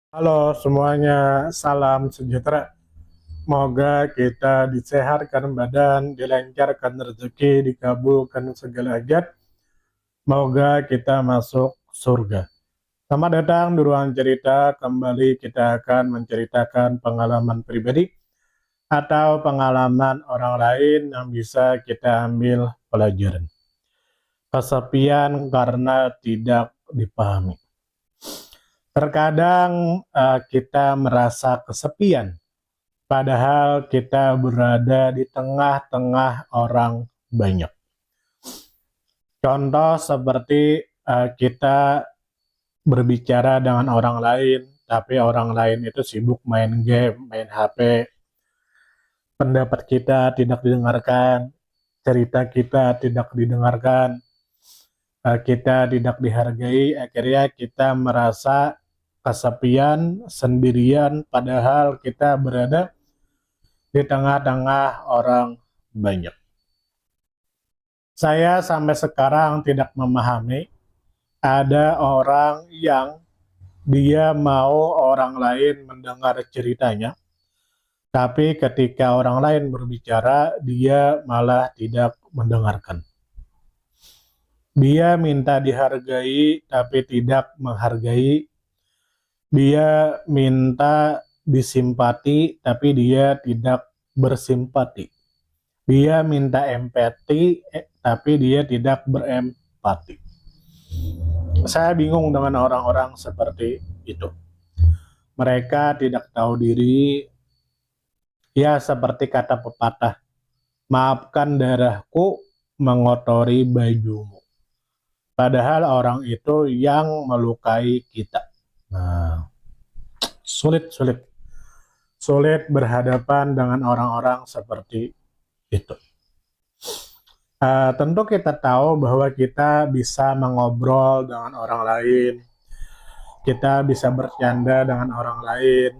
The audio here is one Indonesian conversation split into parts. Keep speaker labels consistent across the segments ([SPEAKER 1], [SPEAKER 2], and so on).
[SPEAKER 1] Halo semuanya, salam sejahtera. Semoga kita disehatkan badan, dilancarkan rezeki, dikabulkan segala hajat. Semoga kita masuk surga. Selamat datang di ruang cerita. Kembali kita akan menceritakan pengalaman pribadi atau pengalaman orang lain yang bisa kita ambil pelajaran. Kesepian karena tidak dipahami. Terkadang kita merasa kesepian padahal kita berada di tengah-tengah orang banyak. Contoh seperti kita berbicara dengan orang lain, tapi orang lain itu sibuk main game, main HP, pendapat kita tidak didengarkan, cerita kita tidak didengarkan, kita tidak dihargai, akhirnya kita merasa kesepian, sendirian, padahal kita berada di tengah-tengah orang banyak. Saya sampai sekarang tidak memahami ada orang yang dia mau orang lain mendengar ceritanya, tapi ketika orang lain berbicara, dia malah tidak mendengarkan. Dia minta dihargai, tapi tidak menghargai. Dia minta disimpati, tapi dia tidak bersimpati. Dia minta empati, tapi dia tidak berempati. Saya bingung dengan orang-orang seperti itu. Mereka tidak tahu diri, ya seperti kata pepatah, maafkan darahku mengotori bajumu. Padahal orang itu yang melukai kita. Nah, sulit berhadapan dengan orang-orang seperti itu. Tentu kita tahu bahwa kita bisa mengobrol dengan orang lain, kita bisa bercanda dengan orang lain,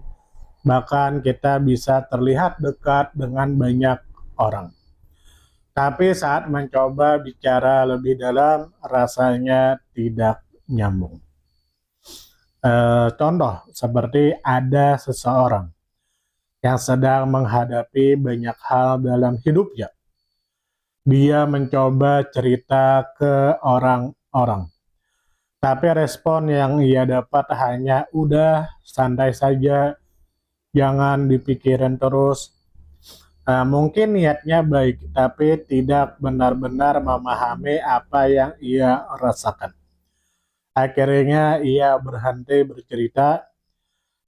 [SPEAKER 1] bahkan kita bisa terlihat dekat dengan banyak orang. Tapi saat mencoba bicara lebih dalam, rasanya tidak nyambung. Contoh seperti ada seseorang yang sedang menghadapi banyak hal dalam hidupnya. Dia mencoba cerita ke orang-orang, tapi respon yang ia dapat hanya udah santai saja, jangan dipikirin terus. Mungkin niatnya baik, tapi tidak benar-benar memahami apa yang ia rasakan. Akhirnya ia berhenti bercerita,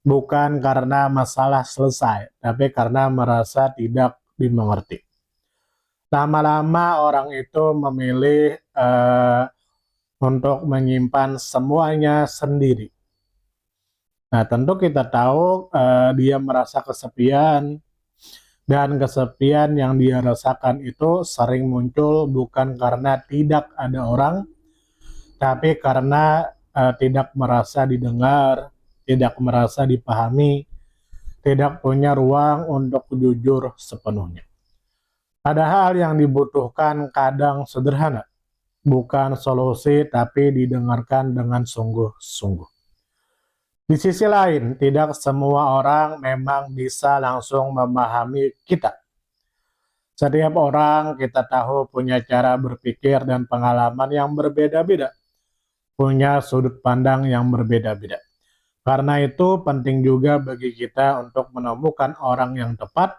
[SPEAKER 1] bukan karena masalah selesai, tapi karena merasa tidak dimengerti. Lama-lama orang itu memilih untuk menyimpan semuanya sendiri. Nah, tentu kita tahu dia merasa kesepian, dan kesepian yang dia rasakan itu sering muncul bukan karena tidak ada orang, tapi karena tidak merasa didengar, tidak merasa dipahami, tidak punya ruang untuk jujur sepenuhnya. Padahal yang dibutuhkan kadang sederhana, bukan solusi tapi didengarkan dengan sungguh-sungguh. Di sisi lain, tidak semua orang memang bisa langsung memahami kita. Setiap orang kita tahu punya cara berpikir dan pengalaman yang berbeda-beda, punya sudut pandang yang berbeda-beda. Karena itu penting juga bagi kita untuk menemukan orang yang tepat,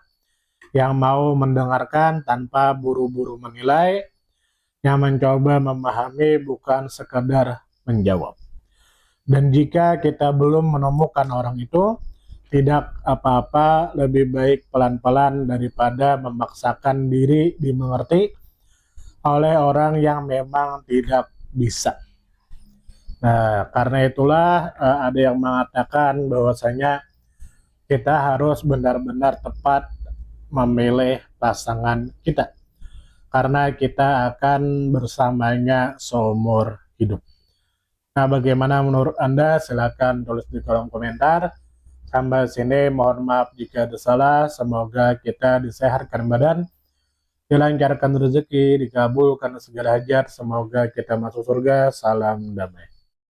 [SPEAKER 1] yang mau mendengarkan tanpa buru-buru menilai, yang mencoba memahami bukan sekedar menjawab. Dan jika kita belum menemukan orang itu, tidak apa-apa, lebih baik pelan-pelan daripada memaksakan diri dimengerti oleh orang yang memang tidak bisa. Nah, karena itulah ada yang mengatakan bahwasanya kita harus benar-benar tepat memilih pasangan kita, karena kita akan bersamanya seumur hidup. Nah, bagaimana menurut Anda? Silakan tulis di kolom komentar. Sampai sini mohon maaf jika ada salah. Semoga kita disehatkan badan, dilancarkan rezeki, dikabulkan segala hajat. Semoga kita masuk surga. Salam damai.